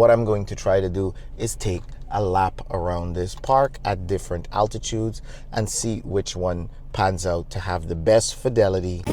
what I'm going to try to do is take a lap around this park at different altitudes and see which one pans out to have the best fidelity.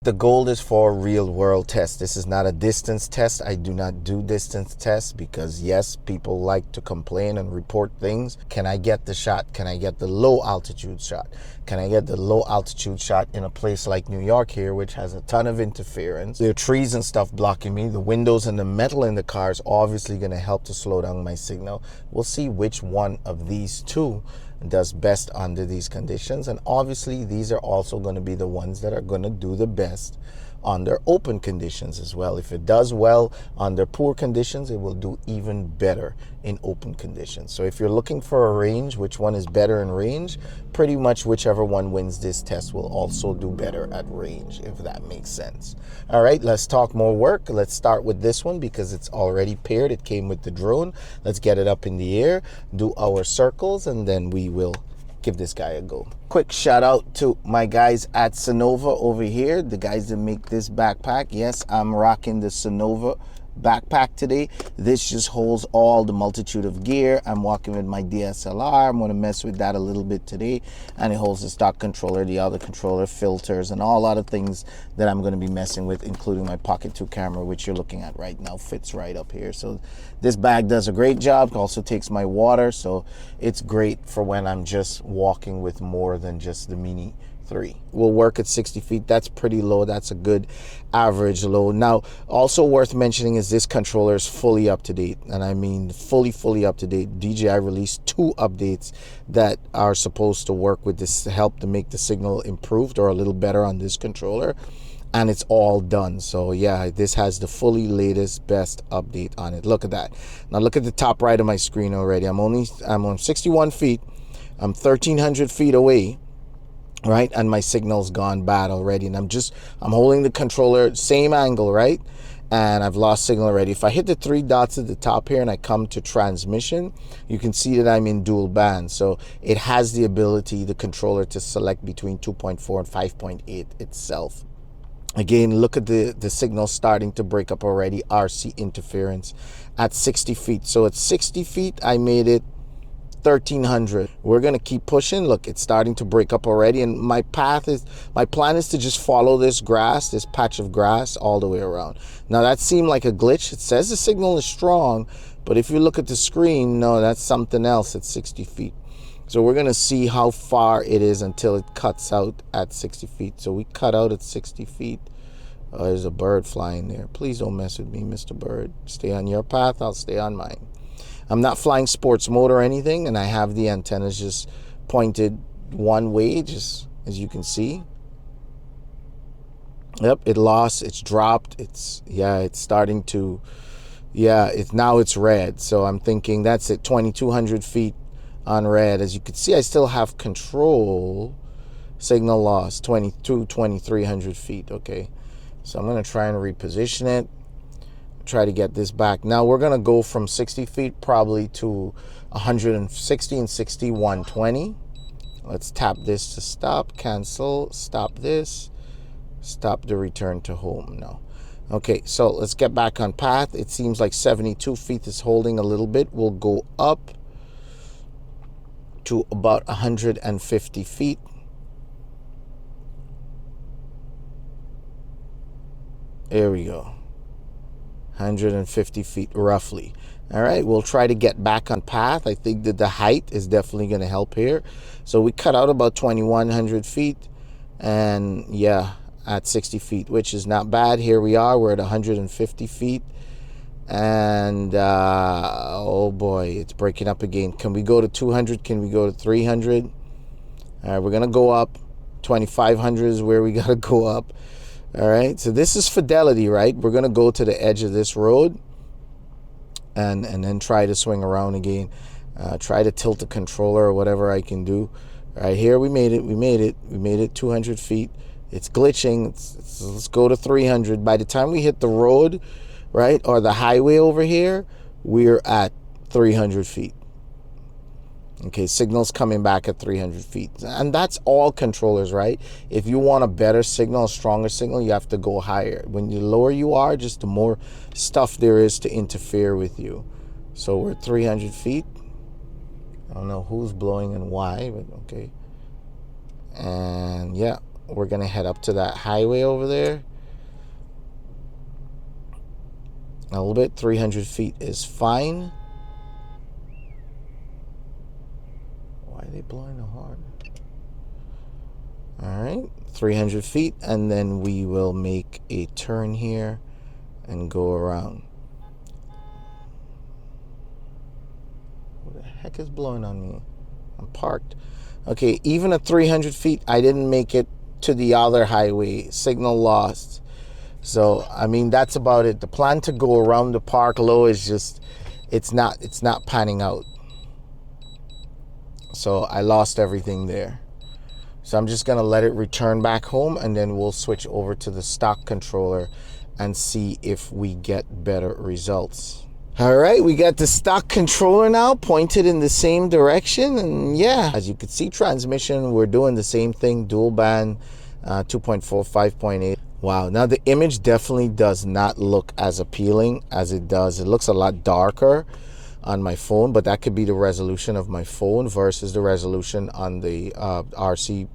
The goal is for a real world test. This is not a distance test. I do not do distance tests because yes, people like to complain and report things. Can I get the shot? Can I get the low altitude shot? Can I get the low altitude shot in a place like New York here, which has a ton of interference? There are trees and stuff blocking me. The windows and the metal in the car is obviously going to help to slow down my signal. We'll see which one of these two does best under these conditions, and obviously these are also going to be the ones that are going to do the best under open conditions as well. If it does well under poor conditions, it will do even better in open conditions. So if you're looking for a range, which one is better in range, pretty much whichever one wins this test will also do better at range, if that makes sense. All right, let's talk more work. Let's start with this one because it's already paired. It came with the drone. Let's get it up in the air, do our circles, and then we will give this guy a go. Quick shout out to my guys at Sonova over here, the guys that make this backpack. Yes, I'm rocking the Sonova backpack today. This just holds all the multitude of gear. I'm walking with my DSLR. I'm going to mess with that a little bit today, and it holds the stock controller, the other controller, filters, and all other things that I'm going to be messing with, including my Pocket 2 camera, which you're looking at right now, fits right up here. So this bag does a great job. It also takes my water, so it's great for when I'm just walking with more than just the Mini 3. Will work at 60 feet. That's pretty low. That's a good average low. Now, also worth mentioning is this controller is fully up to date, and I mean fully up to date. DJI released 2 updates that are supposed to work with this to help to make the signal improved or a little better on this controller, and it's all done. So yeah, this has the fully latest best update on it. Look at that. Now look at the top right of my screen already. I'm on 61 feet. I'm 1,300 feet away, right? And my signal's gone bad already. And I'm holding the controller, same angle, right? And I've lost signal already. If I hit the 3 dots at the top here and I come to transmission, you can see that I'm in dual band. So it has the ability, the controller, to select between 2.4 and 5.8 itself. Again, look at the signal starting to break up already. RC interference at 60 feet. So at 60 feet, I made it 1,300. We're gonna keep pushing. Look, it's starting to break up already, and my plan is to just follow this patch of grass all the way around. Now that seemed like a glitch. It says the signal is strong, but if you look at the screen, no, that's something else at 60 feet. So we're gonna see how far it is until it cuts out at 60 feet. So we cut out at 60 feet. Oh, there's a bird flying there. Please don't mess with me, Mr. Bird. Stay on your path, I'll stay on mine. I'm not flying sports mode or anything, and I have the antennas just pointed one way, just as you can see. Yep, it lost, it's dropped, it's starting to, now it's red. So I'm thinking that's it, 2,200 feet on red. As you can see, I still have control. Signal loss, 2,300 feet, okay. So I'm gonna try and reposition it. Try to get this back. Now we're gonna go from 60 feet probably to 160 and 60, 120. Let's tap this to stop, cancel, stop this, stop the return to home. No. Okay, so let's get back on path. It seems like 72 feet is holding a little bit. We'll go up to about 150 feet. There we go. 150 feet roughly. All right, we'll try to get back on path. I think that the height is definitely going to help here. So we cut out about 2,100 feet, and yeah, at 60 feet, which is not bad. Here we are, we're at 150 feet, and oh boy, it's breaking up again. Can we go to 200? Can we go to 300? All right, we're gonna go up. 2,500 is where we gotta go up. All right, so this is fidelity, right? We're gonna go to the edge of this road and then try to swing around again. Try to tilt the controller or whatever I can do. All right, here we made it 200 feet. It's glitching. Let's go to 300. By the time we hit the road, right, or the highway over here, we're at 300 feet. Okay, signal's coming back at 300 feet. And that's all controllers, right? If you want a better signal, a stronger signal, you have to go higher. When the lower you are, just the more stuff there is to interfere with you. So we're at 300 feet. I don't know who's blowing and why, but okay. And yeah, we're gonna head up to that highway over there. A little bit, 300 feet is fine. Why are they blowing the horn? All right, 300 feet, and then we will make a turn here and go around. What the heck is blowing on me? I'm parked. Okay, even at 300 feet, I didn't make it to the other highway. Signal lost. So, I mean, that's about it. The plan to go around the park low is just, it's not panning out. So I lost everything there. So I'm just gonna let it return back home, and then we'll switch over to the stock controller and see if we get better results. All right, we got the stock controller now pointed in the same direction, and yeah, as you can see, transmission, we're doing the same thing, dual band, 2.4, 5.8. Wow, now the image definitely does not look as appealing as it does. It looks a lot darker on my phone, but that could be the resolution of my phone versus the resolution on the RC,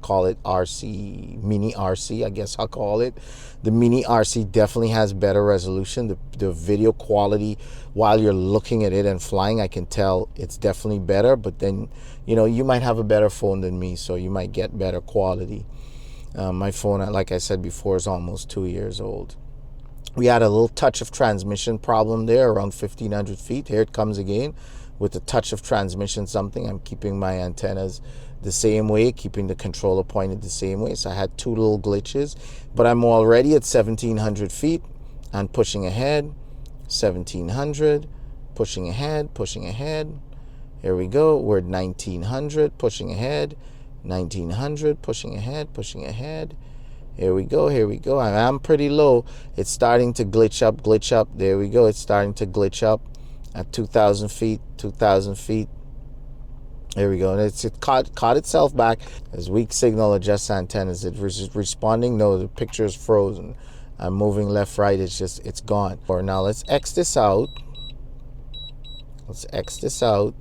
call it RC, Mini RC, I guess I'll call it. The Mini RC definitely has better resolution. The video quality while you're looking at it and flying, I can tell it's definitely better, but then, you know, you might have a better phone than me, so you might get better quality. My phone, like I said before, is almost 2 years old. We had a little touch of transmission problem there around 1,500 feet. Here it comes again with a touch of transmission something. I'm keeping my antennas the same way, keeping the controller pointed the same way. So I had two little glitches, but I'm already at 1,700 feet and pushing ahead. 1,700, pushing ahead, pushing ahead. Here we go. We're at 1,900, pushing ahead. 1,900, pushing ahead, pushing ahead. Here we go, here we go. I'm pretty low. It's starting to glitch up, glitch up. There we go. It's starting to glitch up at 2,000 feet, 2,000 feet. There we go. And it caught itself back. As weak signal adjust antennas. It was responding. No, the picture is frozen. I'm moving left, right. It's just, it's gone. Or now let's X this out. Let's X this out.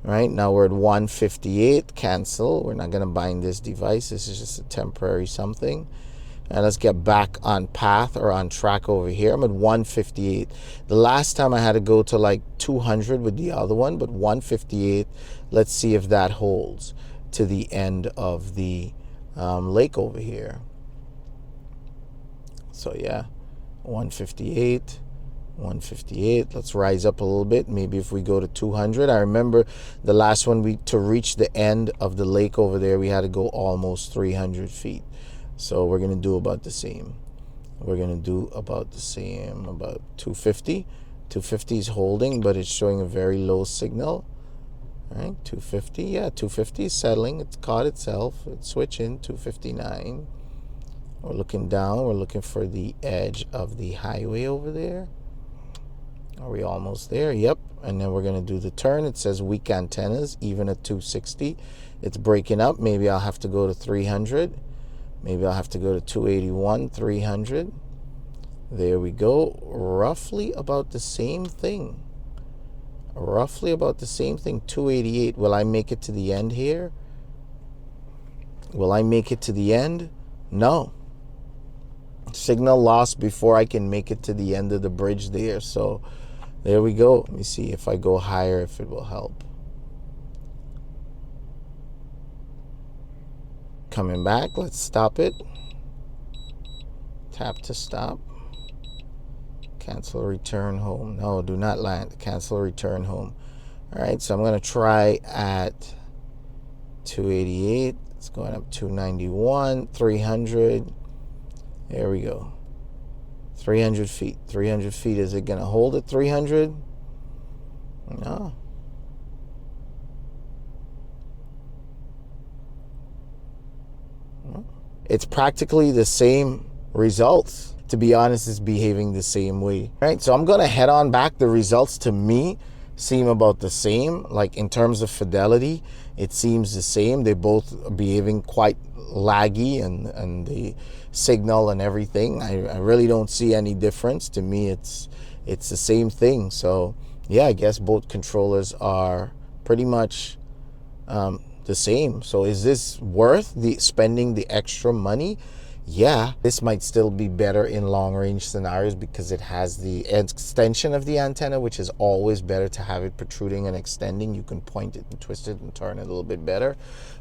Right now we're at 158. Cancel. We're not going to bind this device. This is just a temporary something. And let's get back on path or on track over here. I'm at 158. The last time I had to go to like 200 with the other one, but 158. Let's see if that holds to the end of the lake over here. So yeah, 158. 158. Let's rise up a little bit. Maybe if we go to 200. I remember the last one, to reach the end of the lake over there, we had to go almost 300 feet. So we're going to do about the same. We're going to do about the same, about 250. 250 is holding, but it's showing a very low signal. All right, 250. Yeah, 250 is settling. It's caught itself. It's switching. 259. We're looking down. We're looking for the edge of the highway over there. Are we almost there? Yep. And then we're going to do the turn. It says weak antennas, even at 260. It's breaking up. Maybe I'll have to go to 300. Maybe I'll have to go to 281, 300. There we go. Roughly about the same thing. Roughly about the same thing. 288. Will I make it to the end here? Will I make it to the end? No. Signal lost before I can make it to the end of the bridge there. So there we go. Let me see if I go higher, if it will help. Coming back. Let's stop it. Tap to stop. Cancel, return home. No, do not land. Cancel, return home. All right, so I'm going to try at 288. It's going up 291, 300. There we go. 300 feet. 300 feet. Is it going to hold at 300? No. It's practically the same results. To be honest, it's behaving the same way. All right, so I'm going to head on back the results to me seem about the same. Like in terms of fidelity, it seems the same. They both are behaving quite laggy, and the signal and everything. I really don't see any difference. To me, it's the same thing. So yeah, I guess both controllers are pretty much the same. So is this worth spending the extra money? Yeah, this might still be better in long range scenarios because it has the extension of the antenna, which is always better to have it protruding and extending. You can point it and twist it and turn it a little bit better.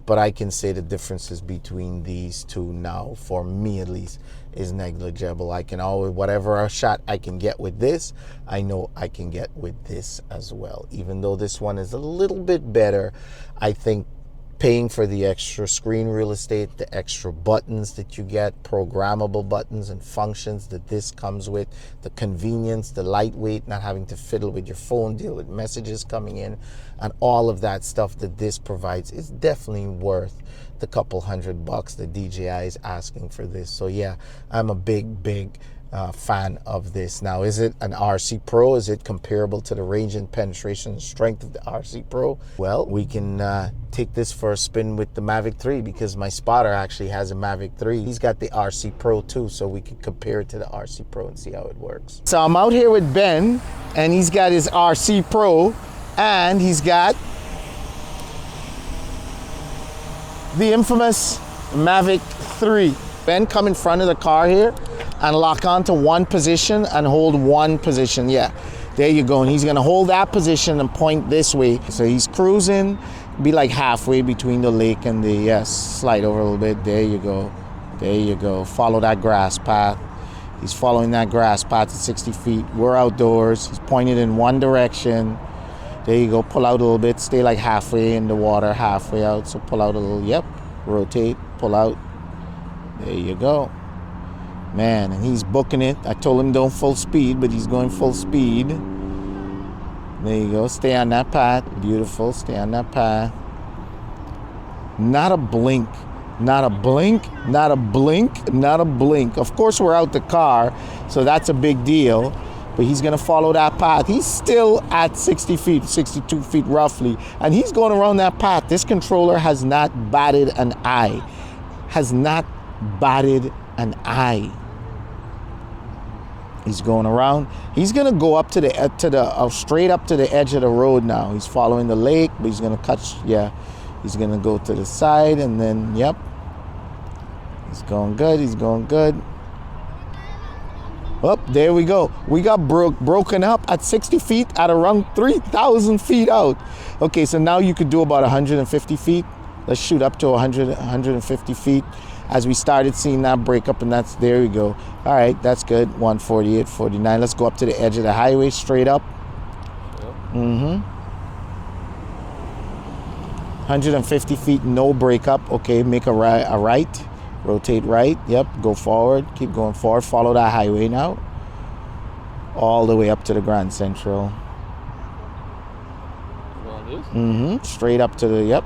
But I can say the differences between these two now, for me at least, is negligible. I can always, whatever shot I can get with this, I know I can get with this as well. Even though this one is a little bit better, I think paying for the extra screen real estate, the extra buttons that you get, programmable buttons and functions that this comes with, the convenience, the lightweight, not having to fiddle with your phone, deal with messages coming in, and all of that stuff that this provides is definitely worth the couple $100 that DJI is asking for this. So yeah, I'm a big fan of this. Now, is it an RC Pro? Is it comparable to the range and penetration and strength of the RC Pro? Well, we can take this for a spin with the Mavic 3, because my spotter actually has a Mavic 3. He's got the RC Pro too, so we can compare it to the RC Pro and see how it works. So I'm out here with Ben, and he's got his RC Pro, and he's got the infamous Mavic 3. Ben, come in front of the car here and lock on to one position and hold one position. Yeah, there you go. And he's gonna hold that position and point this way. So he's cruising, be like halfway between the lake and the, yes, slide over a little bit. There you go. There you go. Follow that grass path. He's following that grass path at 60 feet. We're outdoors. He's pointed in one direction. There you go. Pull out a little bit. Stay like halfway in the water, halfway out. So pull out a little, yep. Rotate, pull out. There you go. Man, and he's booking it. I told him don't full speed, but he's going full speed. There you go. Stay on that path. Beautiful. Stay on that path. Not a blink. Not a blink. Not a blink. Not a blink. Of course, we're out the car, so that's a big deal. But he's going to follow that path. He's still at 60 feet, 62 feet roughly. And he's going around that path. This controller has not batted an eye. Has not batted an eye. He's going around. He's gonna go up to the straight up to the edge of the road now. He's following the lake, but he's gonna cut. Yeah, he's gonna go to the side, and then yep, he's going good. He's going good. Oh, there we go. We got broken up at 60 feet at around 3,000 feet out. Okay, so now you could do about 150 feet. Let's shoot up to 150 feet. As we started seeing that break up, and that's, there we go. All right, that's good. 148, 49. Let's go up to the edge of the highway, straight up. Yep. 150 feet, no break up. Okay, make a right. Rotate right. Yep, go forward. Keep going forward. Follow that highway now. All the way up to the Grand Central. Straight up to the, yep.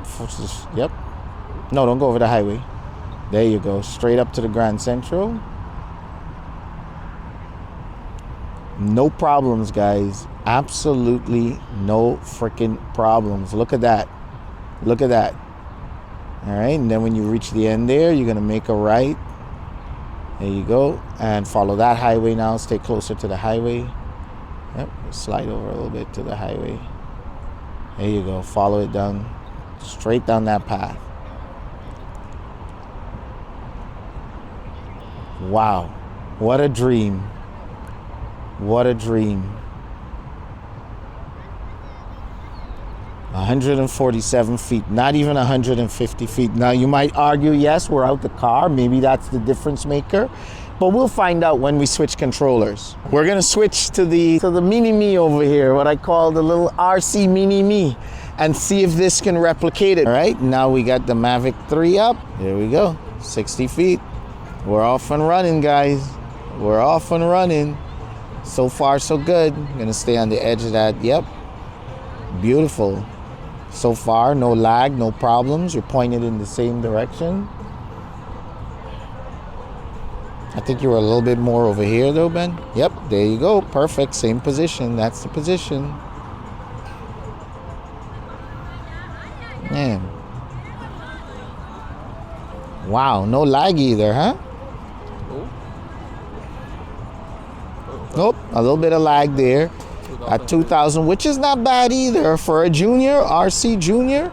No, don't go over the highway. There you go. Straight up to the Grand Central. No problems, guys. Absolutely no freaking problems. Look at that. Look at that. All right. And then when you reach the end there, you're going to make a right. There you go. And follow that highway now. Stay closer to the highway. Yep. Slide over a little bit to the highway. There you go. Follow it down. Straight down that path. Wow, what a dream. What a dream. 147 feet, not even 150 feet. Now you might argue, yes, we're out the car. Maybe that's the difference maker, but we'll find out when we switch controllers. We're gonna switch to the Mini Me over here, what I call the little RC Mini Me, and see if this can replicate it. All right, now we got the Mavic 3 up. There we go, 60 feet. We're off and running, guys. We're off and running. So far, so good. I'm gonna stay on the edge of that. Yep. Beautiful. So far, no lag, no problems. You're pointed in the same direction. I think you were a little bit more over here though, Ben. Yep, there you go. Perfect, same position. That's the position. Man. Wow, no lag either, huh? Nope, a little bit of lag there at 2,000, which is not bad either for a junior, RC junior.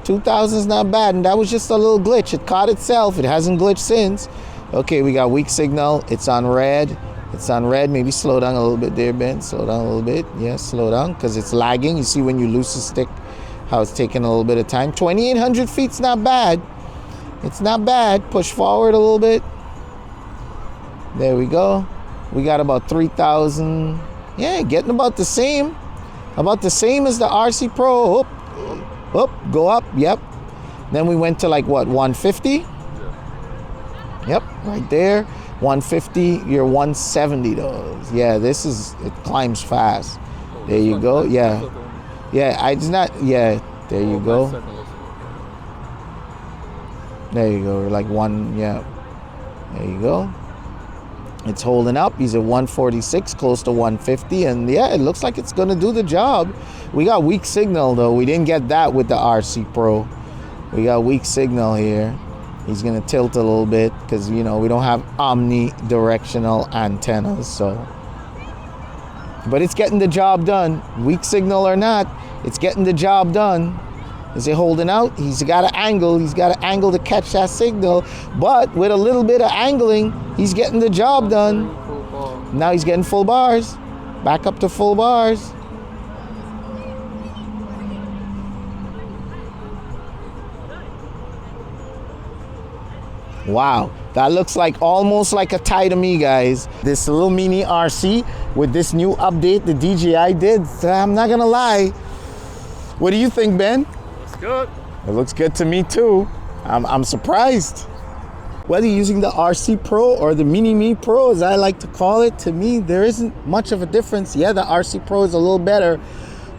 2,000 is not bad, and that was just a little glitch. It caught itself. It hasn't glitched since. Okay, we got weak signal. It's on red. It's on red. Maybe slow down a little bit there, Ben. Slow down a little bit. Yeah, slow down because it's lagging. You see when you lose the stick, how it's taking a little bit of time. 2,800 feet's not bad. It's not bad. Push forward a little bit. There we go. We got about 3,000. Yeah, getting about the same. About the same as the RC Pro. Up, go up. Yep. Then we went to like what, 150? Yep, right there. 150. You're 170 though. Yeah, it climbs fast. There you go. Yeah. Yeah, it's not. Yeah, there you go. There you go. Like one. Yeah. There you go. It's holding up. He's at 146, close to 150, and yeah, it looks like it's gonna do the job. We got weak signal though. We didn't get that with the RC Pro. We got weak signal here. He's gonna tilt a little bit because we don't have omnidirectional antennas, so. But it's getting the job done. Weak signal or not, it's getting the job done. Is it holding out? He's got an angle. He's got an angle to catch that signal. But with a little bit of angling, he's getting the job done. Now he's getting full bars. Back up to full bars. Wow, that looks like almost like a tie to me, guys. This little mini RC with this new update the DJI did. I'm not gonna lie. What do you think, Ben? Good. It looks good to me too. I'm surprised. Whether you're using the RC Pro or the Mini Me Pro, as I like to call it, to me there isn't much of a difference. Yeah, the RC Pro is a little better,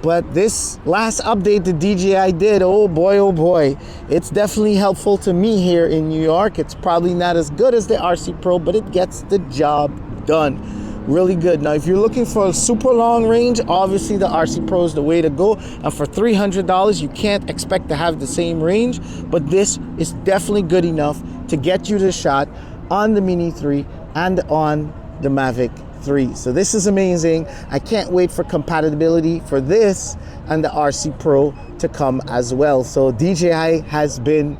but this last update the DJI did, oh boy, it's definitely helpful to me here in New York. It's probably not as good as the RC Pro, but it gets the job done. Really good. Now, if you're looking for a super long range, obviously the RC Pro is the way to go. And for $300, you can't expect to have the same range, but this is definitely good enough to get you the shot on the Mini 3 and on the Mavic 3. So this is amazing. I can't wait for compatibility for this and the RC Pro to come as well. So DJI has been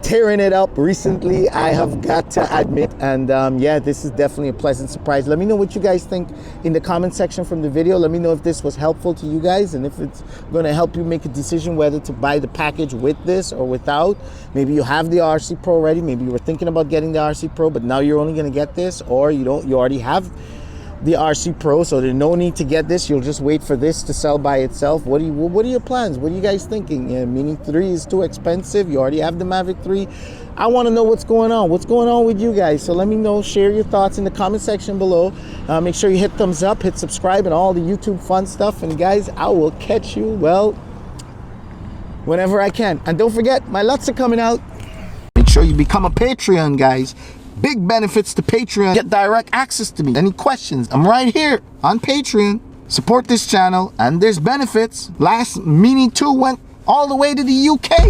tearing it up recently, I have got to admit, and yeah, this is definitely a pleasant surprise. Let me know what you guys think in the comment section from the video. Let me know if this was helpful to you guys and if it's going to help you make a decision whether to buy the package with this or without. Maybe you have the RC Pro already, maybe you were thinking about getting the RC Pro, but now you're only going to get this, or you already have the RC Pro, so there's no need to get this. You'll just wait for this to sell by itself. What are your plans? What are you guys thinking? Yeah, Mini 3 is too expensive. You already have the Mavic 3. I want to know what's going on. What's going on with you guys? So let me know. Share your thoughts in the comment section below. Make sure you hit thumbs up, hit subscribe, and all the YouTube fun stuff. And guys, I will catch you, well, whenever I can. And don't forget, my LUTs are coming out. Make sure you become a Patreon, guys. Big benefits to Patreon. Get direct access to me. Any questions? I'm right here on Patreon. Support this channel, and there's benefits. Last Mini 2 went all the way to the UK.